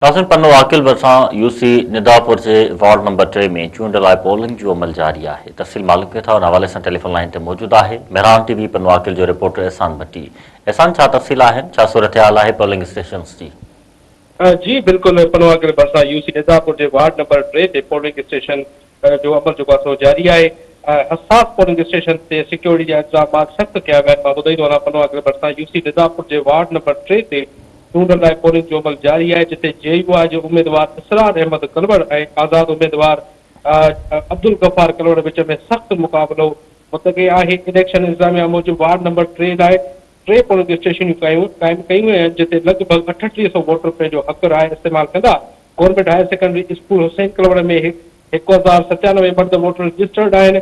नाज़रीन पन्नो आकिल भरिसां यूसी निदापुर के वार्ड नंबर 3 में चूंड लाइ पोलिंग जो अमल जारी है। तफ़सील मालूम कयो था उन हवाले से टेलीफोन लाइन ते मौजूद है मेहरान टीवी पन्नो आकिल जो रिपोर्टर एहसान भट्टी। एहसान, छा तफ़सील आहिनि, छा सूरत हाल है पोलिंग स्टेशन जी? जी बिल्कुल पन्नो आकिल भरिसां यूसी निदापुर के वार्ड नंबर 3 ते पोलिंग स्टेशन जो अमल जो आहे जारी है। हसास पोलिंग स्टेशन से सिक्योरिटी जा इंतजाम सख्त किया विया आहिनि। मां ॿुधाईंदो वञा पन्नो आकिल भरिसां यूसी निदापुर के वार्ड नंबर 3 ते चूंड लाइ पोलिंग जो अमल जारी है, जिते जेयूआ जो उम्मीदवार इसरार अहमद कलवड़ ऐं आज़ाद उम्मीदवार अब्दुल गफ़ार कलवड़ विच में सख्त मुक़ाबलो मुतक़ी है। इलेक्शन इंतजामिया मूजिब वार्ड नंबर 3 लाइ 3 पोलिंग स्टेशनूं क़ाइम कयूं आहिनि, जिते लगभग 3800 वोटर पंहिंजो हक़ राय इस्तेमाल कंदा। Government higher secondary school Hussain Kalwar में 1097 मर्द वोटर रजिस्टर्ड आहिनि,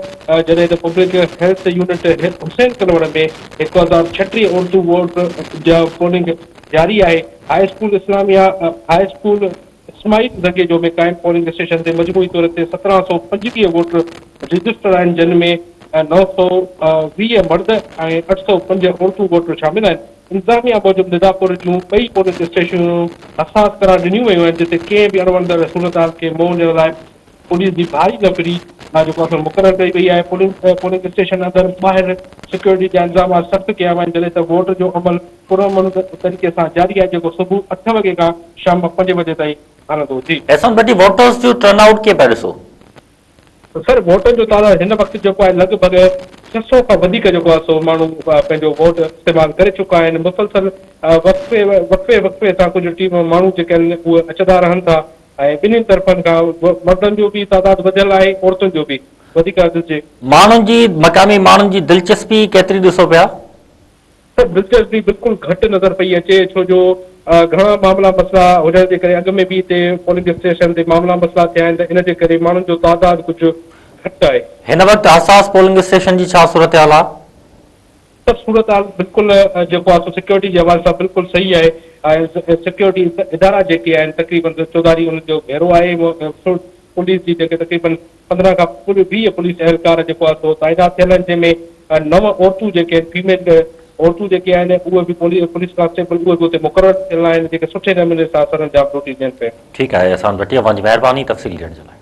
जॾहिं त public health unit Hussain Kalwar में 1036 उर्दू वोट जा पोलिंग जारी है। High school Islamia high school Ismail जगे जो में कायम पोलिंग स्टेशन से मजमूई तौर ते 1725 वोटर रजिस्टर आहिनि, जिन में 920 मर्द ऐं 805 उर्दू वोटर शामिल आहिनि। इंतजामिया मूजिब निदापुर जूं ॿई पोलिंग स्टेशनूं हसास करार ॾिनियूं वयूं आहिनि, जिते कंहिं बि अणवंदड़ सूरत खे मुंहुं ॾियण लाइ पुलिस की भारी नफ़री जो मुक़रर कई वई है। पोलिंग स्टेशन अंदर ॿाहिरि सिक्योरिटी जा इंतजाम सख्त किया विया आहिनि, जॾहिं त वोट जो अमल पुरअमन तरीक़े से जारी है, जो सुबह 8 वगे का शाम 5 बजे ताईं हलंदो। जी एहसान भट्टी, वोटर्स जो टर्नआउट के पिया ॾिसो? सर वोटन जो तादाद हिन वक्त जो है लगभग 600 का वधीक जो आहे सो माण्हू पंहिंजो वोट इस्तेमाल करे चुका आहिनि। मुसलसल वक़्फ़े वक़्फ़े सां कुछ टीम माण्हू जेके आहिनि उहे अचंदा रहनि था ऐं ॿिन्हिनि तरफ़नि खां मर्दनि जो भी तादाद वधियल आहे, औरतुनि जो भी वधीक हुजे। माण्हुनि जी मक़ामी माण्हुनि जी दिलचस्पी केतिरी ॾिसो पिया? सर दिलचस्पी बिल्कुल घटि नज़र पई अचे, छो जो घणा मामला मसला हुजण जे करे अॻ में भी हिते पोलिंग स्टेशन ते मामला मसला थिया आहिनि, त इन जे करे माण्हुनि जो तादाद कुझु घटि आहे। हिन वक़्तु हसास पोलिंग स्टेशन जी छा सूरत हाल आहे? सर सूरत हाल बिल्कुल जेको आहे सिक्योरिटी जे हवाले सां बिल्कुल सही है। सिक्योरिटी इदारा जेके आहिनि तक़रीबन 14 उन जो घेरो आहे। पुलिस जी जेके तक़रीबन 15 खां 20 पुलिस एहलकार जेको आहे सो तैनात थियल आहिनि, जंहिंमें 9 औरतूं जेके आहिनि फीमेल औरतूं जेके आहिनि उहे बि पुलिस कांस्टेबल उहे बि हुते मुक़रर थियल आहिनि, जेके सुठे नमूने सां असर अंजाम ॾियनि पिया। ठीकु आहे एहसान भट्टी, अवां जी महिरबानी तफ़सील ॾियण जे लाइ।